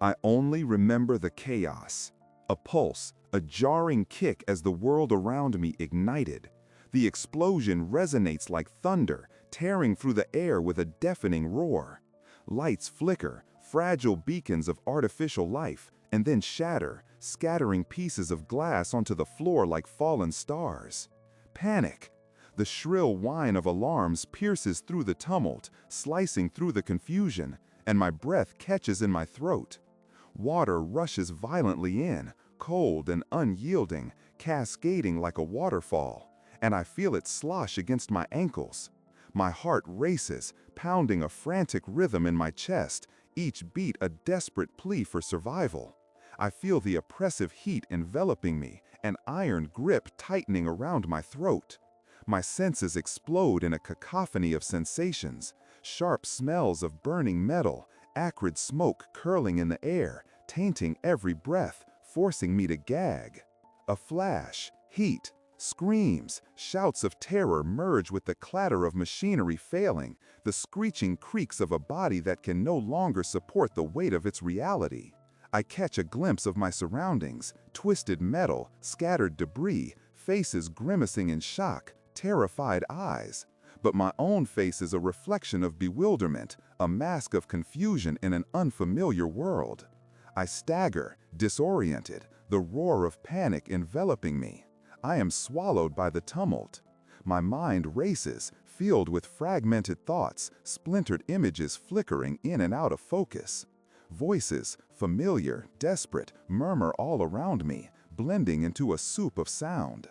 I only remember the chaos. A pulse, a jarring kick as the world around me ignited. The explosion resonates like thunder, tearing through the air with a deafening roar. Lights flicker, fragile beacons of artificial life, and then shatter, scattering pieces of glass onto the floor like fallen stars. Panic. The shrill whine of alarms pierces through the tumult, slicing through the confusion, and my breath catches in my throat. Water rushes violently in, cold and unyielding, cascading like a waterfall, and I feel it slosh against my ankles. My heart races, pounding a frantic rhythm in my chest, each beat a desperate plea for survival. I feel the oppressive heat enveloping me, an iron grip tightening around my throat. My senses explode in a cacophony of sensations, sharp smells of burning metal, acrid smoke curling in the air, tainting every breath, forcing me to gag. A flash, heat, screams, shouts of terror merge with the clatter of machinery failing, the screeching creaks of a body that can no longer support the weight of its reality. I catch a glimpse of my surroundings, twisted metal, scattered debris, faces grimacing in shock, terrified eyes. But my own face is a reflection of bewilderment, a mask of confusion in an unfamiliar world. I stagger, disoriented, the roar of panic enveloping me. I am swallowed by the tumult. My mind races, filled with fragmented thoughts, splintered images flickering in and out of focus. Voices, familiar, desperate, murmur all around me, blending into a soup of sound.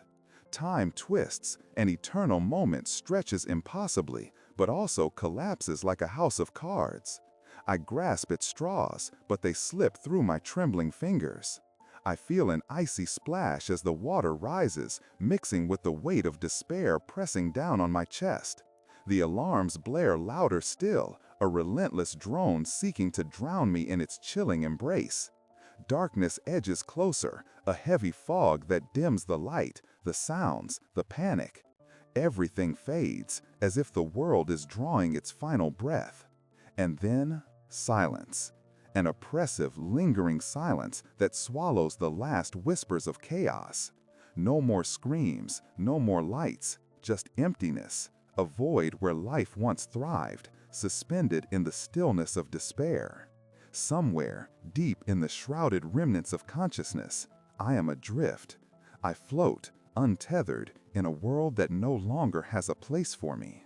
Time twists, an eternal moment stretches impossibly, but also collapses like a house of cards. I grasp at straws, but they slip through my trembling fingers. I feel an icy splash as the water rises, mixing with the weight of despair pressing down on my chest. The alarms blare louder still, a relentless drone seeking to drown me in its chilling embrace. Darkness edges closer, a heavy fog that dims the light, the sounds, the panic. Everything fades, as if the world is drawing its final breath. And then, silence. An oppressive, lingering silence that swallows the last whispers of chaos. No more screams, no more lights, just emptiness. A void where life once thrived, suspended in the stillness of despair. Somewhere, deep in the shrouded remnants of consciousness, I am adrift. I float, untethered, in a world that no longer has a place for me.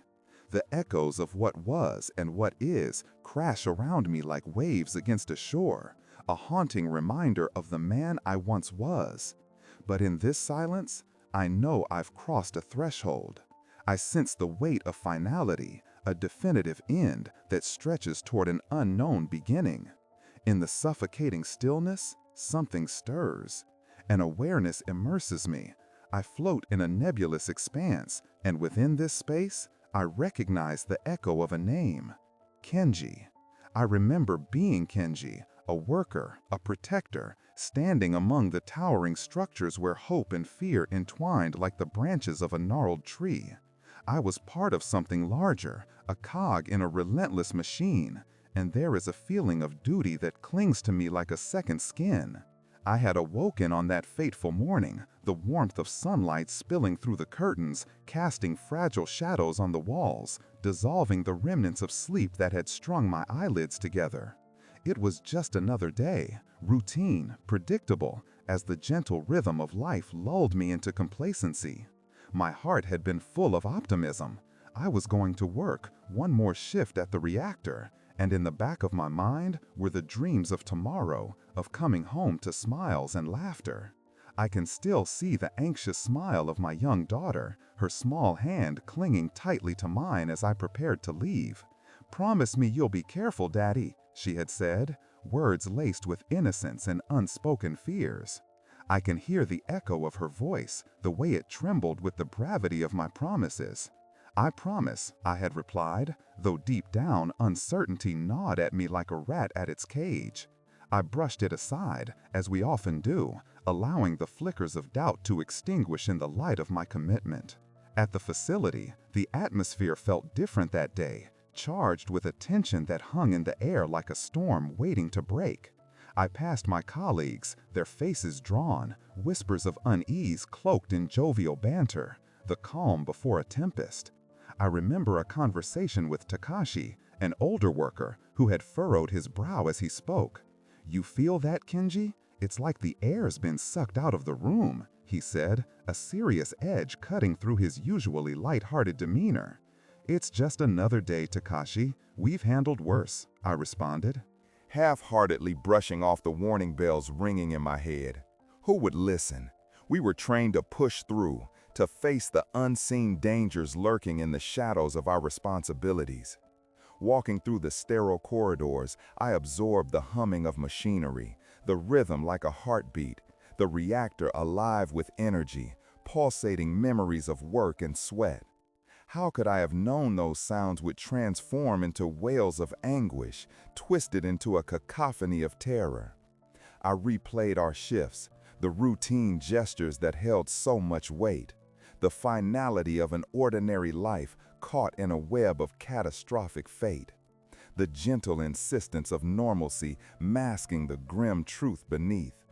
The echoes of what was and what is crash around me like waves against a shore, a haunting reminder of the man I once was. But in this silence, I know I've crossed a threshold. I sense the weight of finality, a definitive end that stretches toward an unknown beginning. In the suffocating stillness, something stirs. An awareness immerses me. I float in a nebulous expanse, and within this space, I recognize the echo of a name. Kenji. I remember being Kenji, a worker, a protector, standing among the towering structures where hope and fear entwined like the branches of a gnarled tree. I was part of something larger, a cog in a relentless machine, and there is a feeling of duty that clings to me like a second skin. I had awoken on that fateful morning, the warmth of sunlight spilling through the curtains, casting fragile shadows on the walls, dissolving the remnants of sleep that had strung my eyelids together. It was just another day, routine, predictable, as the gentle rhythm of life lulled me into complacency. My heart had been full of optimism. I was going to work, one more shift at the reactor, and in the back of my mind were the dreams of tomorrow, of coming home to smiles and laughter. I can still see the anxious smile of my young daughter, her small hand clinging tightly to mine as I prepared to leave. "Promise me you'll be careful, Daddy," she had said, words laced with innocence and unspoken fears. I can hear the echo of her voice, the way it trembled with the gravity of my promises. "I promise," I had replied, though deep down uncertainty gnawed at me like a rat at its cage. I brushed it aside, as we often do, allowing the flickers of doubt to extinguish in the light of my commitment. At the facility, the atmosphere felt different that day, charged with a tension that hung in the air like a storm waiting to break. I passed my colleagues, their faces drawn, whispers of unease cloaked in jovial banter, the calm before a tempest. I remember a conversation with Takashi, an older worker, who had furrowed his brow as he spoke. "You feel that, Kenji? It's like the air's been sucked out of the room," he said, a serious edge cutting through his usually light-hearted demeanor. "It's just another day, Takashi. We've handled worse," I responded, half-heartedly brushing off the warning bells ringing in my head. Who would listen? We were trained to push through, to face the unseen dangers lurking in the shadows of our responsibilities. Walking through the sterile corridors, I absorbed the humming of machinery, the rhythm like a heartbeat, the reactor alive with energy, pulsating memories of work and sweat. How could I have known those sounds would transform into wails of anguish, twisted into a cacophony of terror? I replayed our shifts, the routine gestures that held so much weight, the finality of an ordinary life caught in a web of catastrophic fate, the gentle insistence of normalcy masking the grim truth beneath.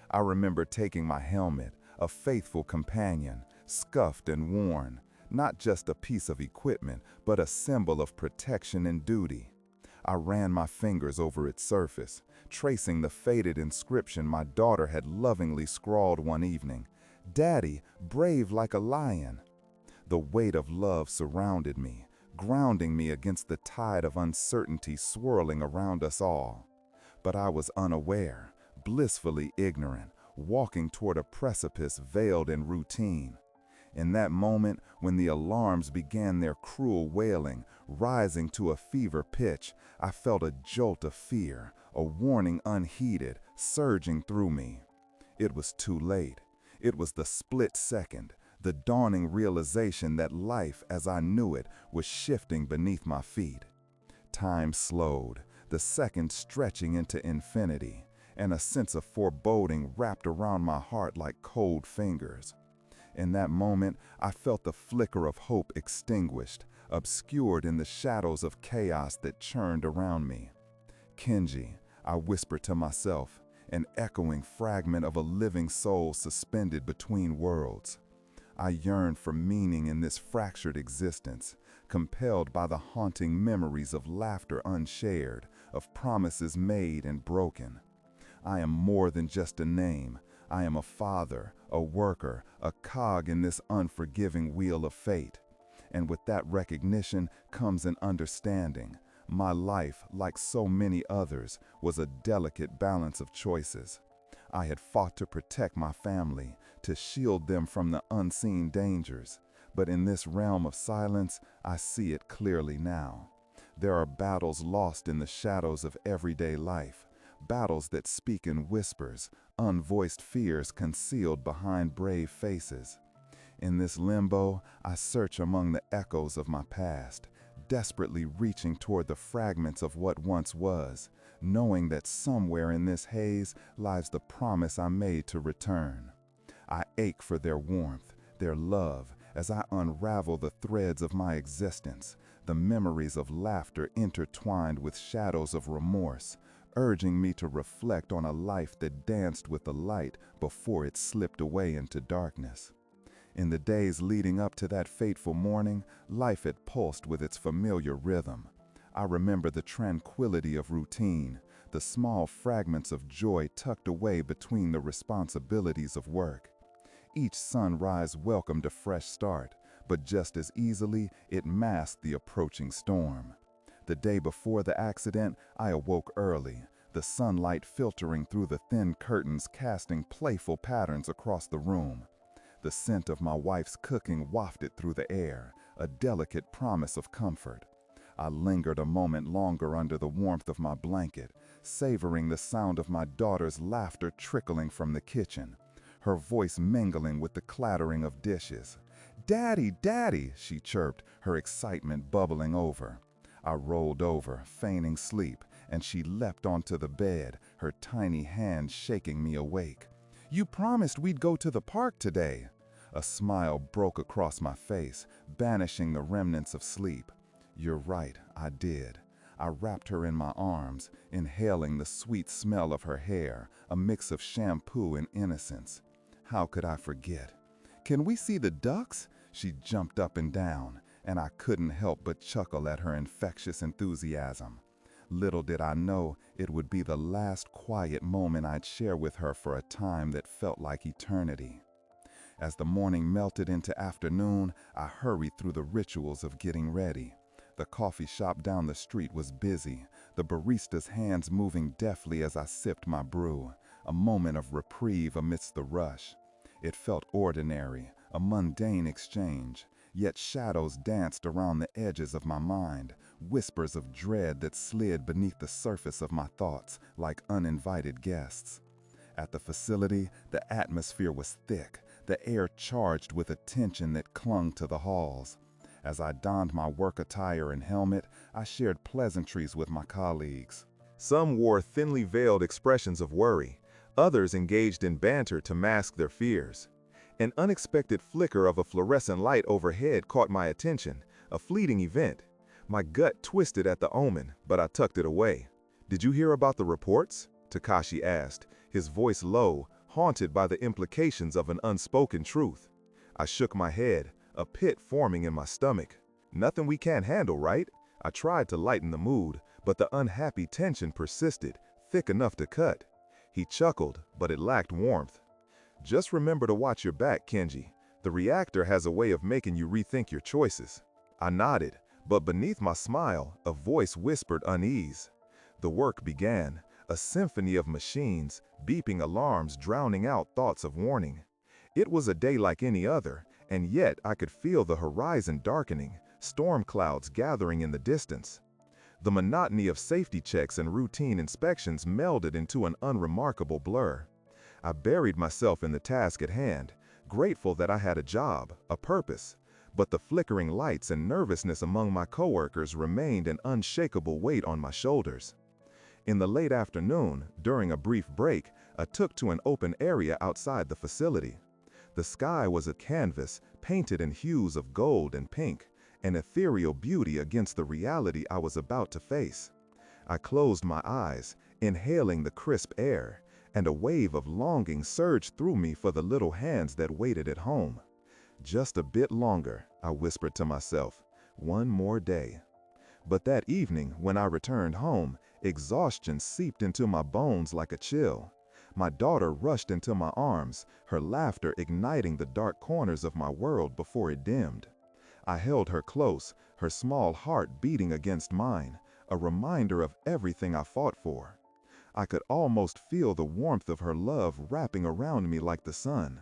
I remember taking my helmet, a faithful companion, scuffed and worn, not just a piece of equipment, but a symbol of protection and duty. I ran my fingers over its surface, tracing the faded inscription my daughter had lovingly scrawled one evening, "Daddy, brave like a lion." The weight of love surrounded me, grounding me against the tide of uncertainty swirling around us all. But I was unaware, blissfully ignorant, walking toward a precipice veiled in routine. In that moment, when the alarms began their cruel wailing, rising to a fever pitch, I felt a jolt of fear, a warning unheeded, surging through me. It was too late. It was the split second, the dawning realization that life as I knew it was shifting beneath my feet. Time slowed, the seconds stretching into infinity, and a sense of foreboding wrapped around my heart like cold fingers. In that moment, I felt the flicker of hope extinguished, obscured in the shadows of chaos that churned around me. "Kenji," I whispered to myself, an echoing fragment of a living soul suspended between worlds. I yearned for meaning in this fractured existence, compelled by the haunting memories of laughter unshared, of promises made and broken. I am more than just a name. I am a father, a worker, a cog in this unforgiving wheel of fate. And with that recognition comes an understanding. My life, like so many others, was a delicate balance of choices. I had fought to protect my family, to shield them from the unseen dangers. But in this realm of silence, I see it clearly now. There are battles lost in the shadows of everyday life, battles that speak in whispers, unvoiced fears concealed behind brave faces. In this limbo, I search among the echoes of my past, desperately reaching toward the fragments of what once was, knowing that somewhere in this haze lies the promise I made to return. I ache for their warmth, their love, as I unravel the threads of my existence, the memories of laughter intertwined with shadows of remorse, urging me to reflect on a life that danced with the light before it slipped away into darkness. In the days leading up to that fateful morning, life had pulsed with its familiar rhythm. I remember the tranquility of routine, the small fragments of joy tucked away between the responsibilities of work. Each sunrise welcomed a fresh start, but just as easily it masked the approaching storm. The day before the accident, I awoke early, the sunlight filtering through the thin curtains casting playful patterns across the room. The scent of my wife's cooking wafted through the air, a delicate promise of comfort. I lingered a moment longer under the warmth of my blanket, savoring the sound of my daughter's laughter trickling from the kitchen, her voice mingling with the clattering of dishes. "Daddy, Daddy," she chirped, her excitement bubbling over. I rolled over, feigning sleep, and she leapt onto the bed, her tiny hand shaking me awake. "You promised we'd go to the park today." A smile broke across my face, banishing the remnants of sleep. "You're right, I did. I wrapped her in my arms, inhaling the sweet smell of her hair, a mix of shampoo and innocence. How could I forget? "Can we see the ducks?" She jumped up and down, and I couldn't help but chuckle at her infectious enthusiasm. Little did I know it would be the last quiet moment I'd share with her for a time that felt like eternity. As the morning melted into afternoon, I hurried through the rituals of getting ready. The coffee shop down the street was busy, the barista's hands moving deftly as I sipped my brew, a moment of reprieve amidst the rush. It felt ordinary, a mundane exchange, yet shadows danced around the edges of my mind, whispers of dread that slid beneath the surface of my thoughts like uninvited guests. At the facility, the atmosphere was thick, the air charged with a tension that clung to the halls. As I donned my work attire and helmet, I shared pleasantries with my colleagues. Some wore thinly veiled expressions of worry, others engaged in banter to mask their fears. An unexpected flicker of a fluorescent light overhead caught my attention, a fleeting event. My gut twisted at the omen, but I tucked it away. "Did you hear about the reports?" Takashi asked, his voice low, haunted by the implications of an unspoken truth. I shook my head, a pit forming in my stomach. "Nothing we can't handle, right?" I tried to lighten the mood, but the unhappy tension persisted, thick enough to cut. He chuckled, but it lacked warmth. "Just remember to watch your back, Kenji. The reactor has a way of making you rethink your choices." I nodded, but beneath my smile, a voice whispered unease. The work began, a symphony of machines, beeping alarms drowning out thoughts of warning. It was a day like any other, and yet I could feel the horizon darkening, storm clouds gathering in the distance. The monotony of safety checks and routine inspections melded into an unremarkable blur. I buried myself in the task at hand, grateful that I had a job, a purpose. But the flickering lights and nervousness among my coworkers remained an unshakable weight on my shoulders. In the late afternoon, during a brief break, I took to an open area outside the facility. The sky was a canvas, painted in hues of gold and pink, an ethereal beauty against the reality I was about to face. I closed my eyes, inhaling the crisp air, and a wave of longing surged through me for the little hands that waited at home. "Just a bit longer," I whispered to myself. "One more day." But that evening, when I returned home, exhaustion seeped into my bones like a chill. My daughter rushed into my arms, her laughter igniting the dark corners of my world before it dimmed. I held her close, her small heart beating against mine, a reminder of everything I fought for. I could almost feel the warmth of her love wrapping around me like the sun.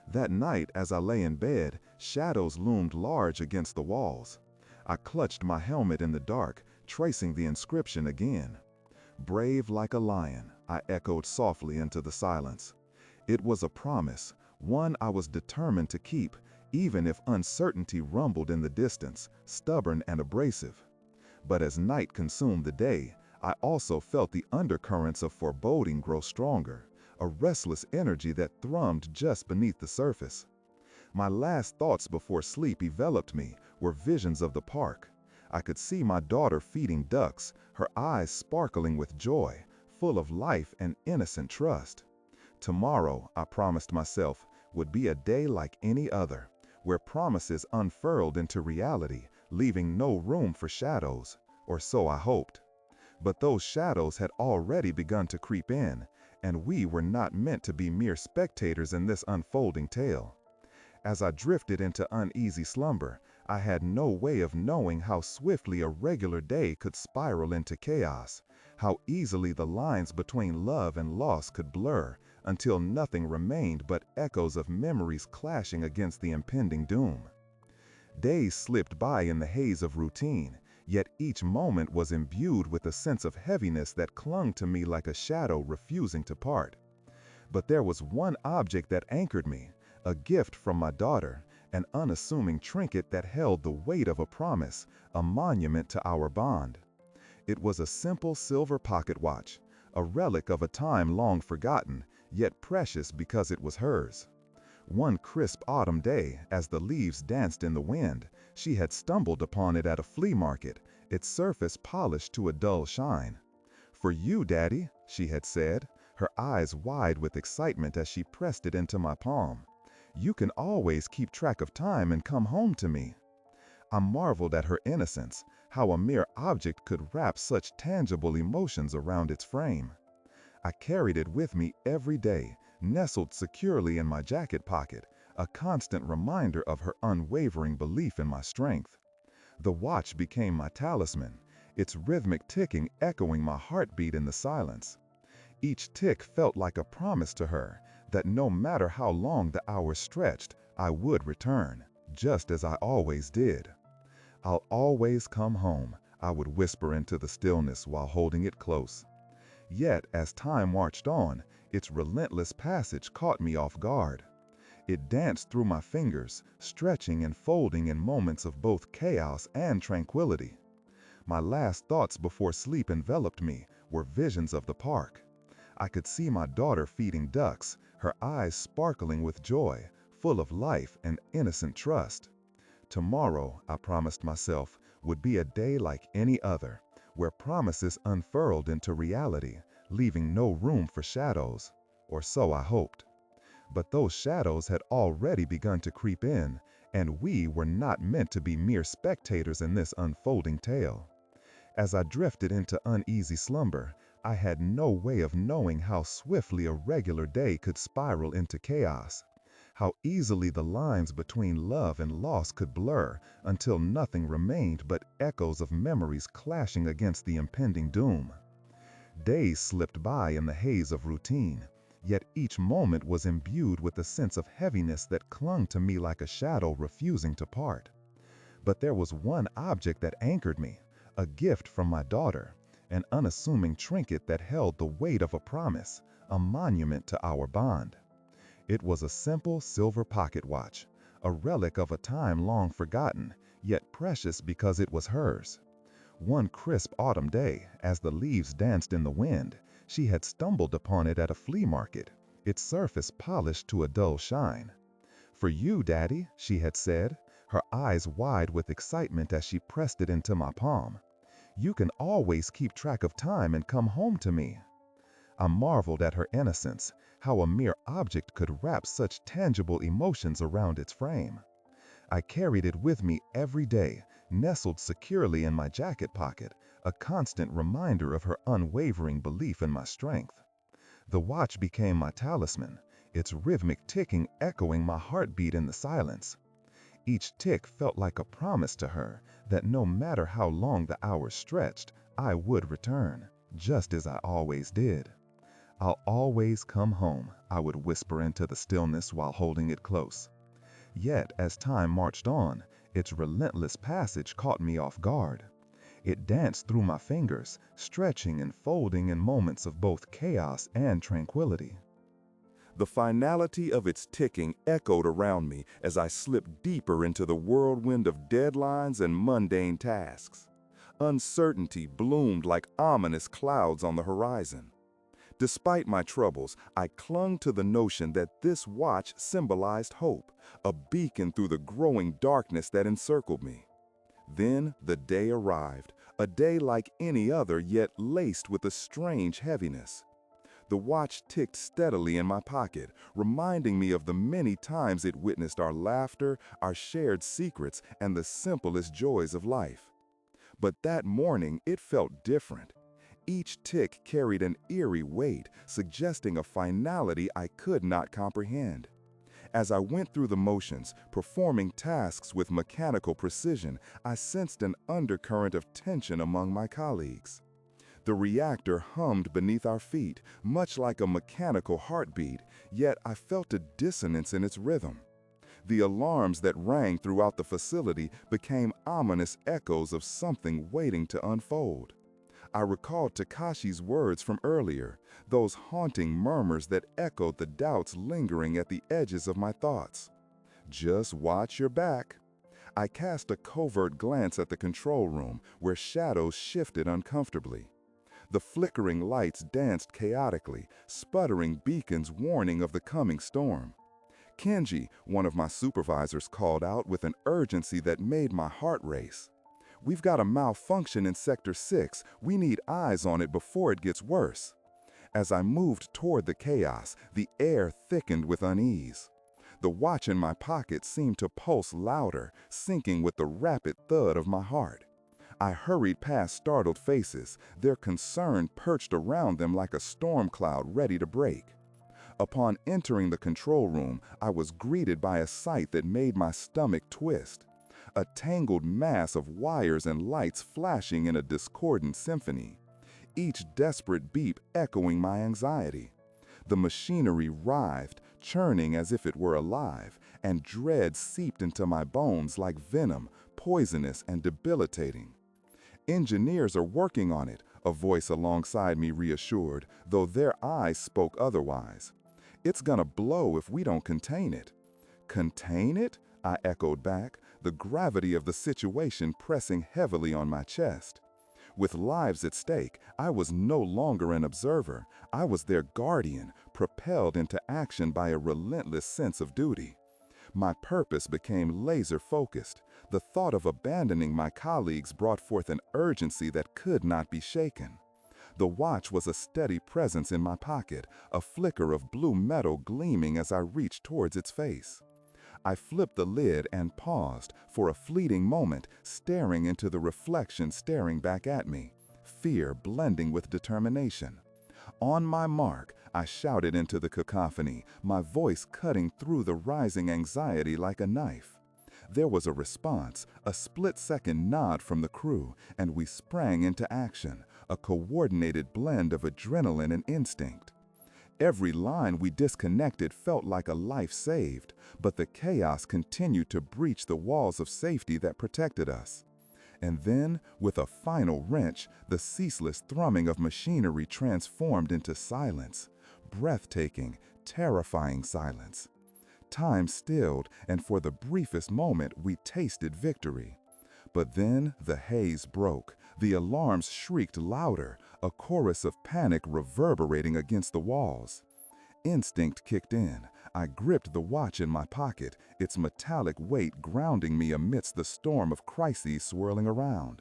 That night, as I lay in bed, shadows loomed large against the walls. I clutched my helmet in the dark, tracing the inscription again. "Brave like a lion," I echoed softly into the silence. It was a promise, one I was determined to keep, even if uncertainty rumbled in the distance, stubborn and abrasive. But as night consumed the day, I also felt the undercurrents of foreboding grow stronger, a restless energy that thrummed just beneath the surface. My last thoughts before sleep enveloped me were visions of the park. I could see my daughter feeding ducks, her eyes sparkling with joy, full of life and innocent trust. Tomorrow, I promised myself, would be a day like any other, where promises unfurled into reality, leaving no room for shadows, or so I hoped. But those shadows had already begun to creep in, and we were not meant to be mere spectators in this unfolding tale. As I drifted into uneasy slumber, I had no way of knowing how swiftly a regular day could spiral into chaos, how easily the lines between love and loss could blur until nothing remained but echoes of memories clashing against the impending doom. Days slipped by in the haze of routine, yet each moment was imbued with a sense of heaviness that clung to me like a shadow refusing to part. But there was one object that anchored me, a gift from my daughter, an unassuming trinket that held the weight of a promise, a monument to our bond. It was a simple silver pocket watch, a relic of a time long forgotten, yet precious because it was hers. One crisp autumn day, as the leaves danced in the wind, she had stumbled upon it at a flea market, its surface polished to a dull shine. "For you, Daddy," she had said, her eyes wide with excitement as she pressed it into my palm. "You can always keep track of time and come home to me." I marveled at her innocence, how a mere object could wrap such tangible emotions around its frame. I carried it with me every day, nestled securely in my jacket pocket, a constant reminder of her unwavering belief in my strength. The watch became my talisman, its rhythmic ticking echoing my heartbeat in the silence. Each tick felt like a promise to her that no matter how long the hours stretched, I would return, just as I always did. "I'll always come home," I would whisper into the stillness while holding it close. Yet, as time marched on, its relentless passage caught me off guard. It danced through my fingers, stretching and folding in moments of both chaos and tranquility. My last thoughts before sleep enveloped me were visions of the park. I could see my daughter feeding ducks, her eyes sparkling with joy, full of life and innocent trust. Tomorrow, I promised myself, would be a day like any other, where promises unfurled into reality, leaving no room for shadows, or so I hoped. But those shadows had already begun to creep in, and we were not meant to be mere spectators in this unfolding tale. As I drifted into uneasy slumber, I had no way of knowing how swiftly a regular day could spiral into chaos, how easily the lines between love and loss could blur until nothing remained but echoes of memories clashing against the impending doom. Days slipped by in the haze of routine, yet each moment was imbued with a sense of heaviness that clung to me like a shadow refusing to part. But there was one object that anchored me, a gift from my daughter, an unassuming trinket that held the weight of a promise, a monument to our bond. It was a simple silver pocket watch, a relic of a time long forgotten, yet precious because it was hers. One crisp autumn day, as the leaves danced in the wind, she had stumbled upon it at a flea market, its surface polished to a dull shine. "For you, Daddy," she had said, her eyes wide with excitement as she pressed it into my palm. "You can always keep track of time and come home to me." I marveled at her innocence, how a mere object could wrap such tangible emotions around its frame. I carried it with me every day, nestled securely in my jacket pocket, a constant reminder of her unwavering belief in my strength. The watch became my talisman, its rhythmic ticking echoing my heartbeat in the silence. Each tick felt like a promise to her that no matter how long the hours stretched, I would return, just as I always did. "I'll always come home," I would whisper into the stillness while holding it close. Yet, as time marched on, its relentless passage caught me off guard. It danced through my fingers, stretching and folding in moments of both chaos and tranquility. The finality of its ticking echoed around me as I slipped deeper into the whirlwind of deadlines and mundane tasks. Uncertainty bloomed like ominous clouds on the horizon. Despite my troubles, I clung to the notion that this watch symbolized hope, a beacon through the growing darkness that encircled me. Then the day arrived, a day like any other yet laced with a strange heaviness. The watch ticked steadily in my pocket, reminding me of the many times it witnessed our laughter, our shared secrets, and the simplest joys of life. But that morning, it felt different. Each tick carried an eerie weight, suggesting a finality I could not comprehend. As I went through the motions, performing tasks with mechanical precision, I sensed an undercurrent of tension among my colleagues. The reactor hummed beneath our feet, much like a mechanical heartbeat, yet I felt a dissonance in its rhythm. The alarms that rang throughout the facility became ominous echoes of something waiting to unfold. I recalled Takashi's words from earlier, those haunting murmurs that echoed the doubts lingering at the edges of my thoughts. "Just watch your back." I cast a covert glance at the control room, where shadows shifted uncomfortably. The flickering lights danced chaotically, sputtering beacons warning of the coming storm. Kenji, one of my supervisors, called out with an urgency that made my heart race. We've got a malfunction in Sector 6. We need eyes on it before it gets worse." As I moved toward the chaos, the air thickened with unease. The watch in my pocket seemed to pulse louder, syncing with the rapid thud of my heart. I hurried past startled faces, their concern perched around them like a storm cloud ready to break. Upon entering the control room, I was greeted by a sight that made my stomach twist. A tangled mass of wires and lights flashing in a discordant symphony, each desperate beep echoing my anxiety. The machinery writhed, churning as if it were alive, and dread seeped into my bones like venom, poisonous and debilitating. "Engineers are working on it," a voice alongside me reassured, though their eyes spoke otherwise. "It's gonna blow if we don't contain it." "Contain it?" I echoed back, the gravity of the situation pressing heavily on my chest. With lives at stake, I was no longer an observer. I was their guardian, propelled into action by a relentless sense of duty. My purpose became laser-focused. The thought of abandoning my colleagues brought forth an urgency that could not be shaken. The watch was a steady presence in my pocket, a flicker of blue metal gleaming as I reached towards its face. I flipped the lid and paused for a fleeting moment, staring into the reflection staring back at me, fear blending with determination. "On my mark," I shouted into the cacophony, my voice cutting through the rising anxiety like a knife. There was a response, a split-second nod from the crew, and we sprang into action, a coordinated blend of adrenaline and instinct. Every line we disconnected felt like a life saved, but the chaos continued to breach the walls of safety that protected us. And then, with a final wrench, the ceaseless thrumming of machinery transformed into silence, breathtaking, terrifying silence. Time stilled, and for the briefest moment we tasted victory. But then the haze broke. The alarms shrieked louder, a chorus of panic reverberating against the walls. Instinct kicked in. I gripped the watch in my pocket, its metallic weight grounding me amidst the storm of crises swirling around.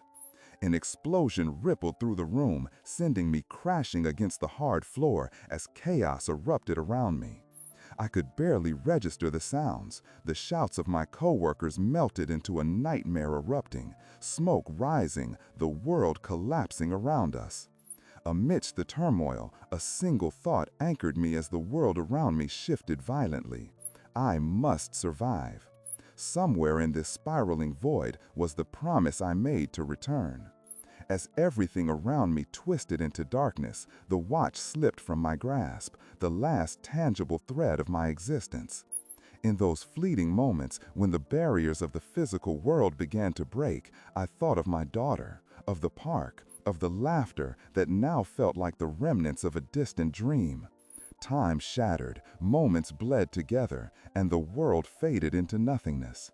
An explosion rippled through the room, sending me crashing against the hard floor as chaos erupted around me. I could barely register the sounds. The shouts of my coworkers melted into a nightmare erupting, smoke rising, the world collapsing around us. Amidst the turmoil, a single thought anchored me as the world around me shifted violently. I must survive. Somewhere in this spiraling void was the promise I made to return. As everything around me twisted into darkness, the watch slipped from my grasp, the last tangible thread of my existence. In those fleeting moments, when the barriers of the physical world began to break, I thought of my daughter, of the park, of the laughter that now felt like the remnants of a distant dream. Time shattered, moments bled together, and the world faded into nothingness.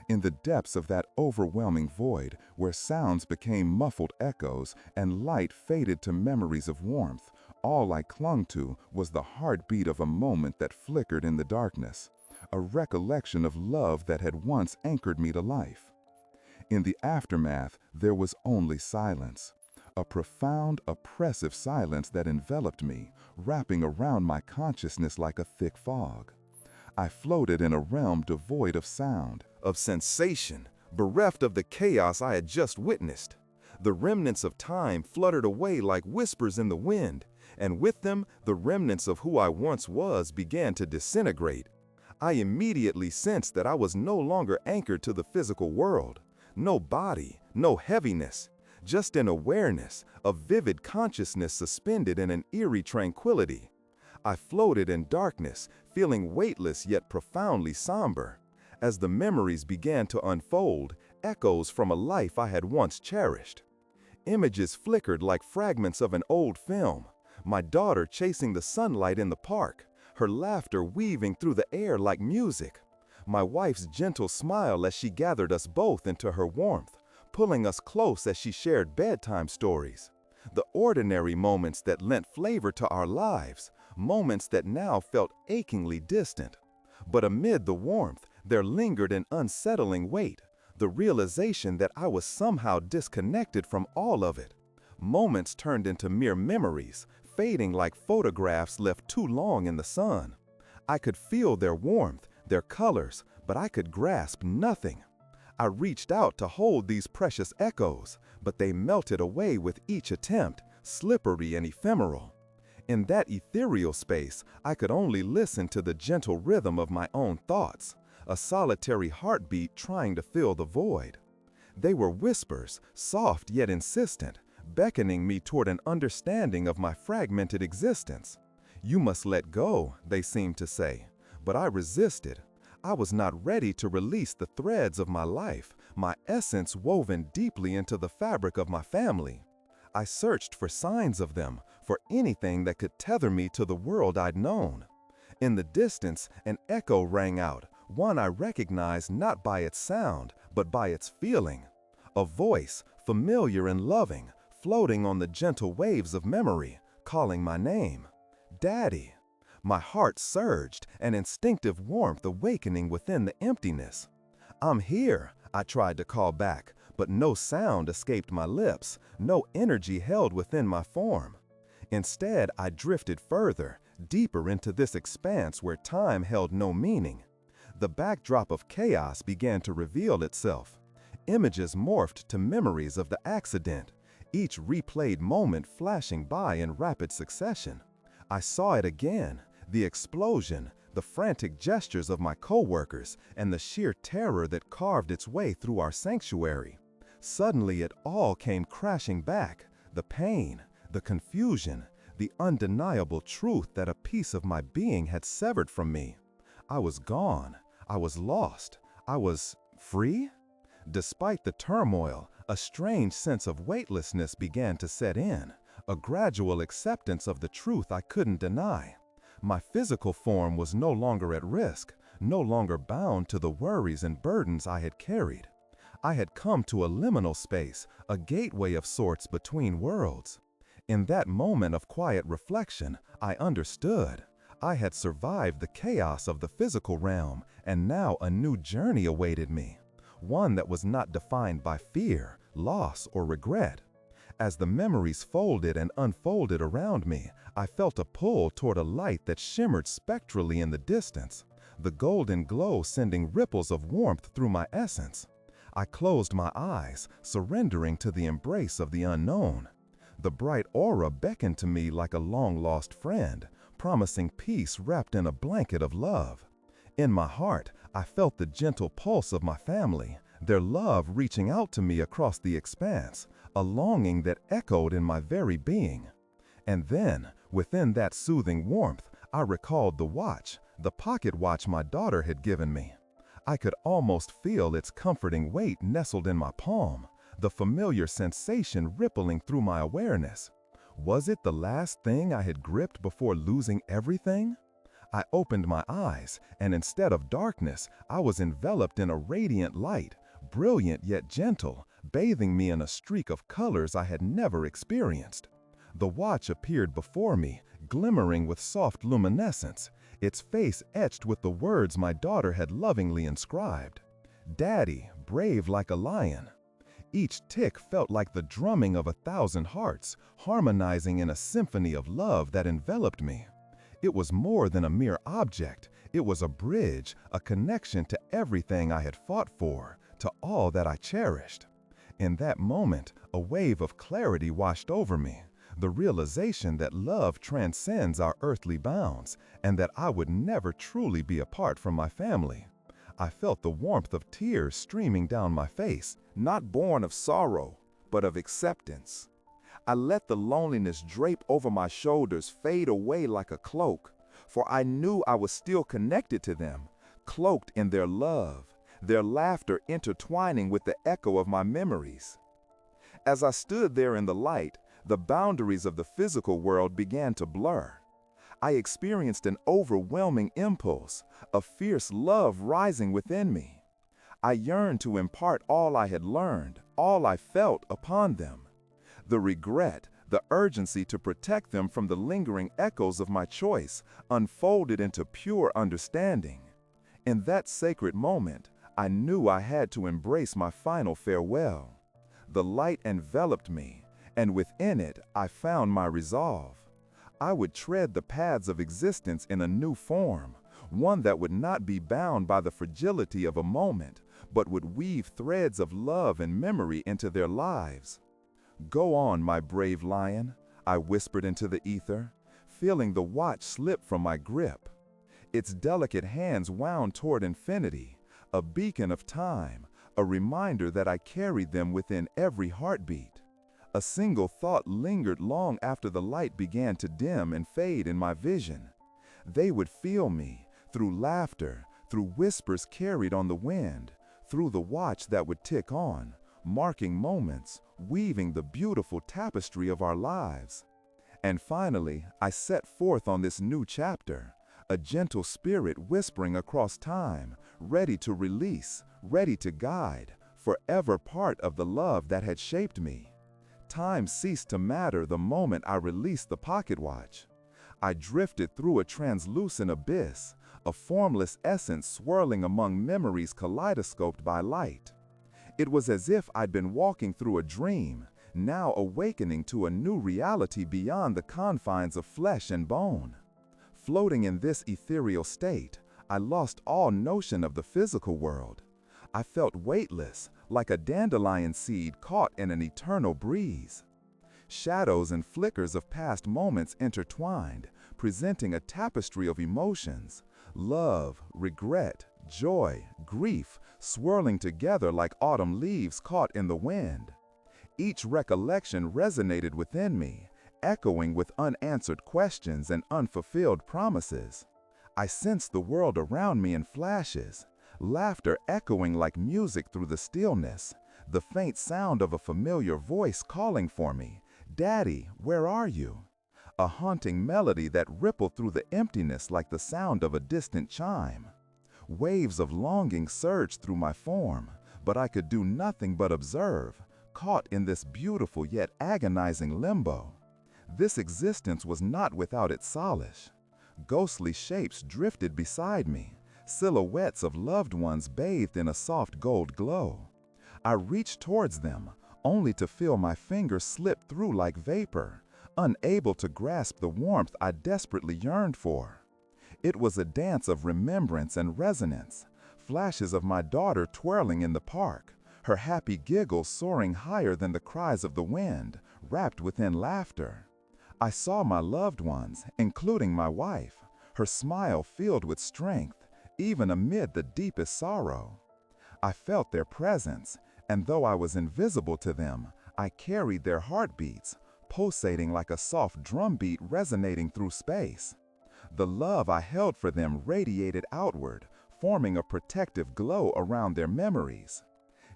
In the depths of that overwhelming void, where sounds became muffled echoes and light faded to memories of warmth, all I clung to was the heartbeat of a moment that flickered in the darkness, a recollection of love that had once anchored me to life. In the aftermath, there was only silence, a profound, oppressive silence that enveloped me, wrapping around my consciousness like a thick fog. I floated in a realm devoid of sound, of sensation, bereft of the chaos I had just witnessed. The remnants of time fluttered away like whispers in the wind, and with them, the remnants of who I once was began to disintegrate. I immediately sensed that I was no longer anchored to the physical world. No body, no heaviness, just an awareness, a vivid consciousness suspended in an eerie tranquility. I floated in darkness, feeling weightless yet profoundly somber. As the memories began to unfold, echoes from a life I had once cherished. Images flickered like fragments of an old film. My daughter chasing the sunlight in the park, her laughter weaving through the air like music. My wife's gentle smile as she gathered us both into her warmth, pulling us close as she shared bedtime stories. The ordinary moments that lent flavor to our lives, moments that now felt achingly distant. But amid the warmth, there lingered an unsettling weight, the realization that I was somehow disconnected from all of it. Moments turned into mere memories, fading like photographs left too long in the sun. I could feel their warmth, their colors, but I could grasp nothing. I reached out to hold these precious echoes, but they melted away with each attempt, slippery and ephemeral. In that ethereal space, I could only listen to the gentle rhythm of my own thoughts, a solitary heartbeat trying to fill the void. They were whispers, soft yet insistent, beckoning me toward an understanding of my fragmented existence. "You must let go," they seemed to say, but I resisted. I was not ready to release the threads of my life, my essence woven deeply into the fabric of my family. I searched for signs of them, for anything that could tether me to the world I'd known. In the distance, an echo rang out, one I recognized not by its sound, but by its feeling. A voice, familiar and loving, floating on the gentle waves of memory, calling my name. Daddy. My heart surged, an instinctive warmth awakening within the emptiness. "I'm here," I tried to call back, but no sound escaped my lips, no energy held within my form. Instead, I drifted further, deeper into this expanse where time held no meaning. The backdrop of chaos began to reveal itself. Images morphed to memories of the accident, each replayed moment flashing by in rapid succession. I saw it again, the explosion, the frantic gestures of my coworkers, and the sheer terror that carved its way through our sanctuary. Suddenly it all came crashing back, the pain, the confusion, the undeniable truth that a piece of my being had severed from me. I was gone, I was lost, I was free? Despite the turmoil, a strange sense of weightlessness began to set in, a gradual acceptance of the truth I couldn't deny. My physical form was no longer at risk, no longer bound to the worries and burdens I had carried. I had come to a liminal space, a gateway of sorts between worlds. In that moment of quiet reflection, I understood. I had survived the chaos of the physical realm, and now a new journey awaited me, one that was not defined by fear, loss, or regret. As the memories folded and unfolded around me, I felt a pull toward a light that shimmered spectrally in the distance, the golden glow sending ripples of warmth through my essence. I closed my eyes, surrendering to the embrace of the unknown. The bright aura beckoned to me like a long-lost friend, promising peace wrapped in a blanket of love. In my heart, I felt the gentle pulse of my family, their love reaching out to me across the expanse, a longing that echoed in my very being. And then, within that soothing warmth, I recalled the watch, the pocket watch my daughter had given me. I could almost feel its comforting weight nestled in my palm, the familiar sensation rippling through my awareness. Was it the last thing I had gripped before losing everything? I opened my eyes, and instead of darkness, I was enveloped in a radiant light, brilliant yet gentle, bathing me in a streak of colors I had never experienced. The watch appeared before me, glimmering with soft luminescence, its face etched with the words my daughter had lovingly inscribed. "Daddy, brave like a lion." Each tick felt like the drumming of 1,000 hearts, harmonizing in a symphony of love that enveloped me. It was more than a mere object. It was a bridge, a connection to everything I had fought for, to all that I cherished. In that moment, a wave of clarity washed over me, the realization that love transcends our earthly bounds, and that I would never truly be apart from my family. I felt the warmth of tears streaming down my face, not born of sorrow, but of acceptance. I let the loneliness drape over my shoulders fade away like a cloak, for I knew I was still connected to them, cloaked in their love, their laughter intertwining with the echo of my memories. As I stood there in the light, the boundaries of the physical world began to blur. I experienced an overwhelming impulse, a fierce love rising within me. I yearned to impart all I had learned, all I felt upon them. The regret, the urgency to protect them from the lingering echoes of my choice unfolded into pure understanding. In that sacred moment, I knew I had to embrace my final farewell. The light enveloped me, and within it I found my resolve. I would tread the paths of existence in a new form, one that would not be bound by the fragility of a moment, but would weave threads of love and memory into their lives. "Go on, my brave lion," I whispered into the ether, feeling the watch slip from my grip. Its delicate hands wound toward infinity, a beacon of time, a reminder that I carried them within every heartbeat. A single thought lingered long after the light began to dim and fade in my vision. They would feel me, through laughter, through whispers carried on the wind, through the watch that would tick on, marking moments, weaving the beautiful tapestry of our lives. And finally, I set forth on this new chapter, a gentle spirit whispering across time, ready to release, ready to guide, forever part of the love that had shaped me. Time ceased to matter the moment I released the pocket watch. I drifted through a translucent abyss, a formless essence swirling among memories kaleidoscoped by light. It was as if I'd been walking through a dream, now awakening to a new reality beyond the confines of flesh and bone. Floating in this ethereal state, I lost all notion of the physical world. I felt weightless, like a dandelion seed caught in an eternal breeze. Shadows and flickers of past moments intertwined, presenting a tapestry of emotions, love, regret, joy, grief, swirling together like autumn leaves caught in the wind. Each recollection resonated within me, echoing with unanswered questions and unfulfilled promises. I sensed the world around me in flashes, laughter echoing like music through the stillness, the faint sound of a familiar voice calling for me, "Daddy, where are you?" A haunting melody that rippled through the emptiness like the sound of a distant chime. Waves of longing surged through my form, but I could do nothing but observe, caught in this beautiful yet agonizing limbo. This existence was not without its solace. Ghostly shapes drifted beside me, silhouettes of loved ones bathed in a soft gold glow. I reached towards them, only to feel my fingers slip through like vapor, unable to grasp the warmth I desperately yearned for. It was a dance of remembrance and resonance, flashes of my daughter twirling in the park, her happy giggles soaring higher than the cries of the wind, wrapped within laughter. I saw my loved ones, including my wife, her smile filled with strength, even amid the deepest sorrow. I felt their presence, and though I was invisible to them, I carried their heartbeats, pulsating like a soft drumbeat resonating through space. The love I held for them radiated outward, forming a protective glow around their memories.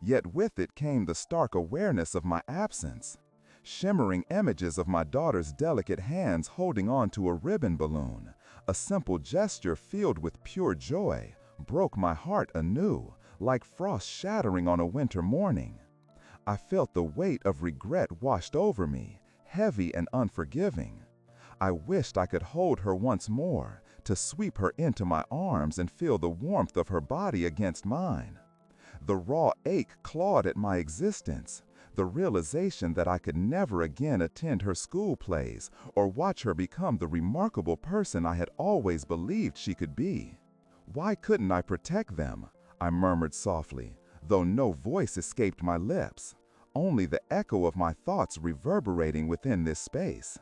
Yet with it came the stark awareness of my absence. Shimmering images of my daughter's delicate hands holding on to a ribbon balloon, a simple gesture filled with pure joy, broke my heart anew, like frost shattering on a winter morning. I felt the weight of regret washed over me, heavy and unforgiving. I wished I could hold her once more, to sweep her into my arms and feel the warmth of her body against mine. The raw ache clawed at my existence, the realization that I could never again attend her school plays or watch her become the remarkable person I had always believed she could be. Why couldn't I protect them? I murmured softly, though no voice escaped my lips, only the echo of my thoughts reverberating within this space.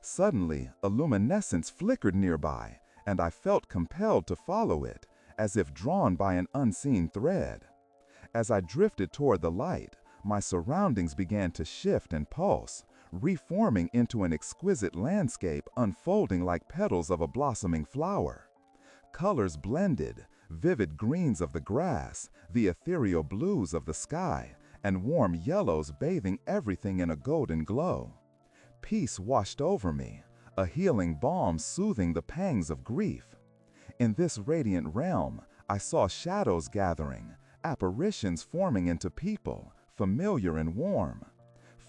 Suddenly, a luminescence flickered nearby, and I felt compelled to follow it, as if drawn by an unseen thread. As I drifted toward the light, my surroundings began to shift and pulse, reforming into an exquisite landscape unfolding like petals of a blossoming flower. Colors blended, vivid greens of the grass, the ethereal blues of the sky, and warm yellows bathing everything in a golden glow. Peace washed over me, a healing balm soothing the pangs of grief. In this radiant realm, I saw shadows gathering, apparitions forming into people, familiar and warm.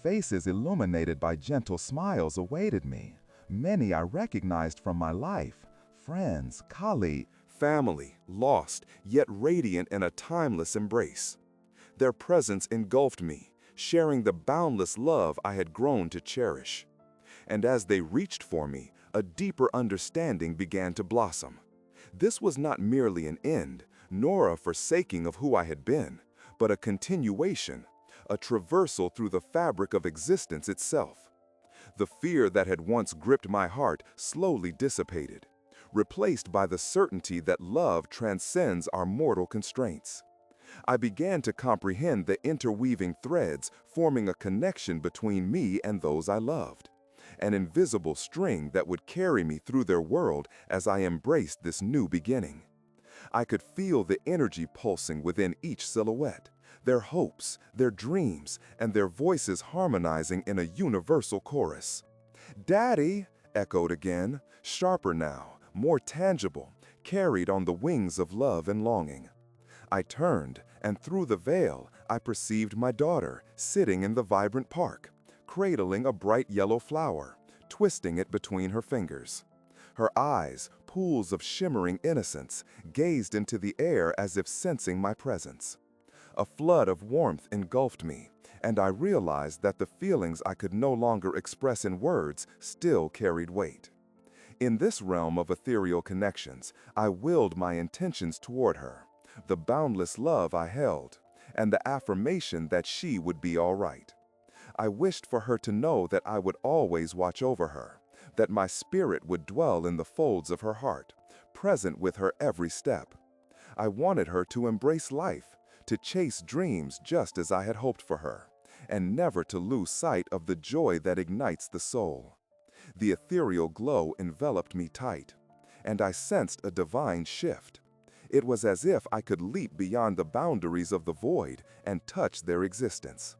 Faces illuminated by gentle smiles awaited me. Many I recognized from my life, friends, colleagues. family, lost, yet radiant in a timeless embrace. Their presence engulfed me, sharing the boundless love I had grown to cherish. And as they reached for me, a deeper understanding began to blossom. This was not merely an end, nor a forsaking of who I had been, but a continuation, a traversal through the fabric of existence itself. The fear that had once gripped my heart slowly dissipated, replaced by the certainty that love transcends our mortal constraints. I began to comprehend the interweaving threads forming a connection between me and those I loved, an invisible string that would carry me through their world as I embraced this new beginning. I could feel the energy pulsing within each silhouette, their hopes, their dreams, and their voices harmonizing in a universal chorus. "Daddy!" echoed again, sharper now, more tangible, carried on the wings of love and longing. I turned, and through the veil, I perceived my daughter sitting in the vibrant park, cradling a bright yellow flower, twisting it between her fingers. Her eyes, pools of shimmering innocence, gazed into the air as if sensing my presence. A flood of warmth engulfed me, and I realized that the feelings I could no longer express in words still carried weight. In this realm of ethereal connections, I willed my intentions toward her, the boundless love I held, and the affirmation that she would be all right. I wished for her to know that I would always watch over her, that my spirit would dwell in the folds of her heart, present with her every step. I wanted her to embrace life, to chase dreams just as I had hoped for her, and never to lose sight of the joy that ignites the soul. The ethereal glow enveloped me tight, and I sensed a divine shift. It was as if I could leap beyond the boundaries of the void and touch their existence.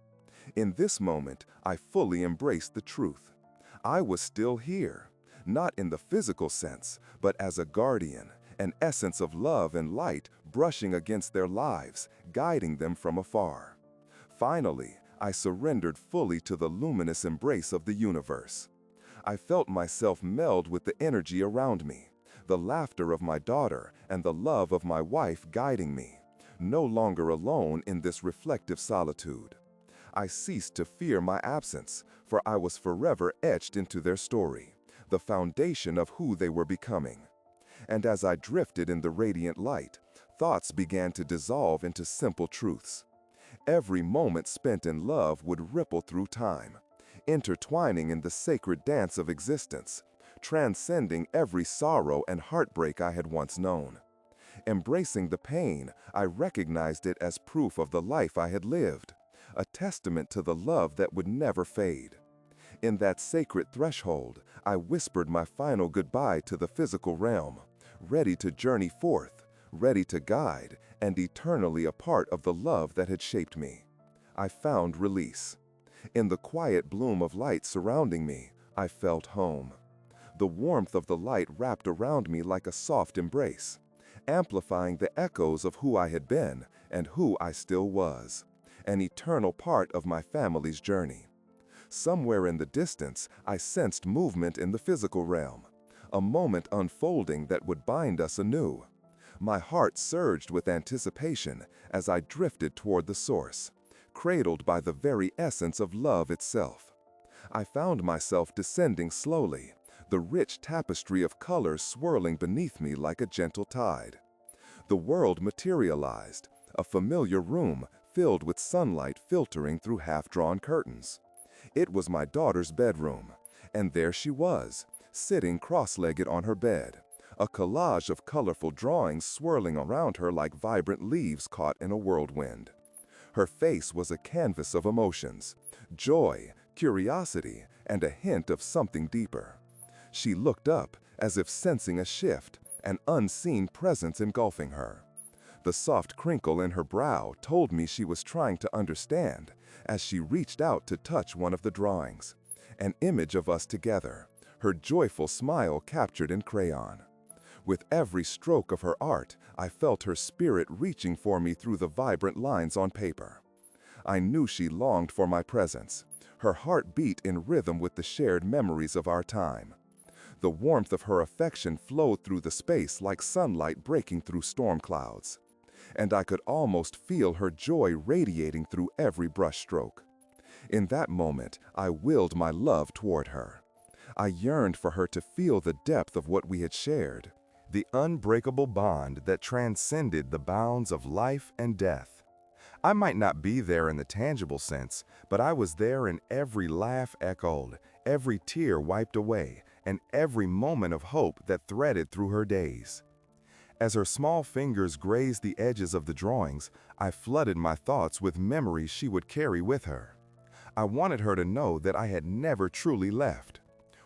In this moment, I fully embraced the truth. I was still here, not in the physical sense, but as a guardian, an essence of love and light brushing against their lives, guiding them from afar. Finally, I surrendered fully to the luminous embrace of the universe. I felt myself meld with the energy around me, the laughter of my daughter and the love of my wife guiding me, no longer alone in this reflective solitude. I ceased to fear my absence, for I was forever etched into their story, the foundation of who they were becoming. And as I drifted in the radiant light, thoughts began to dissolve into simple truths. Every moment spent in love would ripple through time, intertwining in the sacred dance of existence, transcending every sorrow and heartbreak I had once known. Embracing the pain, I recognized it as proof of the life I had lived, a testament to the love that would never fade. In that sacred threshold, I whispered my final goodbye to the physical realm, ready to journey forth, ready to guide, and eternally a part of the love that had shaped me. I found release. In the quiet bloom of light surrounding me, I felt home. The warmth of the light wrapped around me like a soft embrace, amplifying the echoes of who I had been and who I still was, an eternal part of my family's journey. Somewhere in the distance, I sensed movement in the physical realm, a moment unfolding that would bind us anew. My heart surged with anticipation as I drifted toward the source, cradled by the very essence of love itself. I found myself descending slowly, the rich tapestry of colors swirling beneath me like a gentle tide. The world materialized, a familiar room filled with sunlight filtering through half-drawn curtains. It was my daughter's bedroom, and there she was, sitting cross-legged on her bed, a collage of colorful drawings swirling around her like vibrant leaves caught in a whirlwind. Her face was a canvas of emotions, joy, curiosity, and a hint of something deeper. She looked up, as if sensing a shift, an unseen presence engulfing her. The soft crinkle in her brow told me she was trying to understand, as she reached out to touch one of the drawings, an image of us together, her joyful smile captured in crayon. With every stroke of her art, I felt her spirit reaching for me through the vibrant lines on paper. I knew she longed for my presence, her heart beat in rhythm with the shared memories of our time. The warmth of her affection flowed through the space like sunlight breaking through storm clouds. And I could almost feel her joy radiating through every brushstroke. In that moment, I willed my love toward her. I yearned for her to feel the depth of what we had shared, the unbreakable bond that transcended the bounds of life and death. I might not be there in the tangible sense, but I was there in every laugh echoed, every tear wiped away, and every moment of hope that threaded through her days. As her small fingers grazed the edges of the drawings, I flooded my thoughts with memories she would carry with her. I wanted her to know that I had never truly left.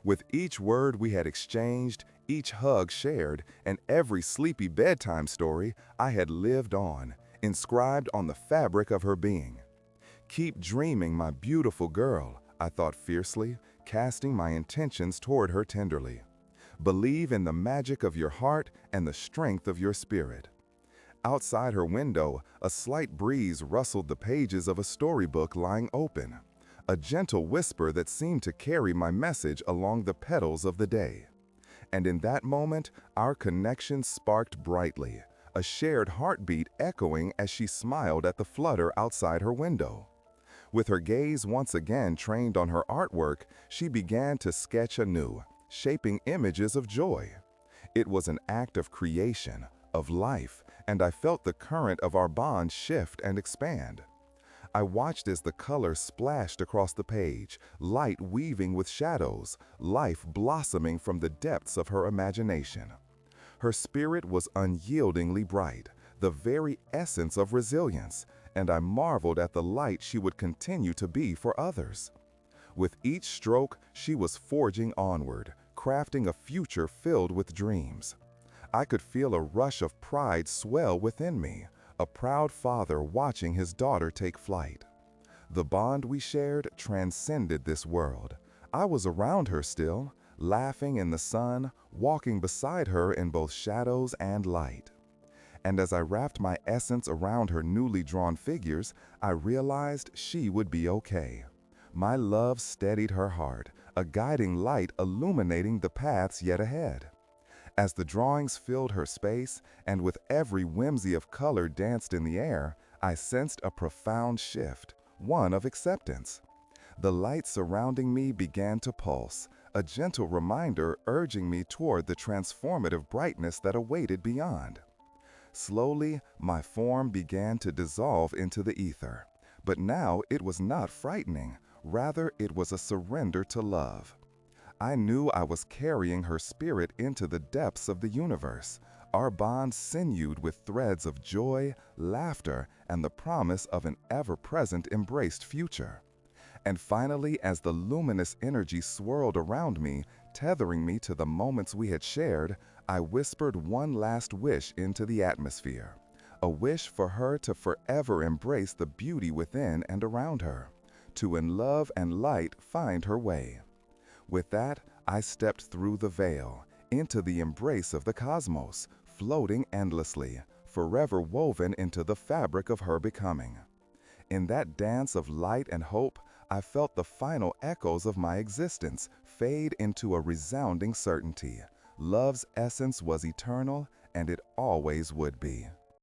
With each word we had exchanged, each hug shared, and every sleepy bedtime story, I had lived on, inscribed on the fabric of her being. "Keep dreaming, my beautiful girl," I thought fiercely, casting my intentions toward her tenderly. "Believe in the magic of your heart and the strength of your spirit." Outside her window, a slight breeze rustled the pages of a storybook lying open, a gentle whisper that seemed to carry my message along the petals of the day. And in that moment, our connection sparked brightly, a shared heartbeat echoing as she smiled at the flutter outside her window. With her gaze once again trained on her artwork, she began to sketch anew, shaping images of joy. It was an act of creation, of life, and I felt the current of our bond shift and expand. I watched as the color splashed across the page, light weaving with shadows, life blossoming from the depths of her imagination. Her spirit was unyieldingly bright, the very essence of resilience, and I marveled at the light she would continue to be for others. With each stroke, she was forging onward, crafting a future filled with dreams. I could feel a rush of pride swell within me, a proud father watching his daughter take flight. The bond we shared transcended this world. I was around her still, laughing in the sun, walking beside her in both shadows and light. And as I wrapped my essence around her newly drawn figures, I realized she would be okay. My love steadied her heart, a guiding light illuminating the paths yet ahead. As the drawings filled her space, and with every whimsy of color danced in the air, I sensed a profound shift, one of acceptance. The light surrounding me began to pulse, a gentle reminder urging me toward the transformative brightness that awaited beyond. Slowly, my form began to dissolve into the ether, but now it was not frightening, rather it was a surrender to love. I knew I was carrying her spirit into the depths of the universe, our bond sinewed with threads of joy, laughter, and the promise of an ever-present embraced future. And finally, as the luminous energy swirled around me, tethering me to the moments we had shared, I whispered one last wish into the atmosphere, a wish for her to forever embrace the beauty within and around her, to in love and light find her way. With that, I stepped through the veil, into the embrace of the cosmos, floating endlessly, forever woven into the fabric of her becoming. In that dance of light and hope, I felt the final echoes of my existence fade into a resounding certainty. Love's essence was eternal, and it always would be.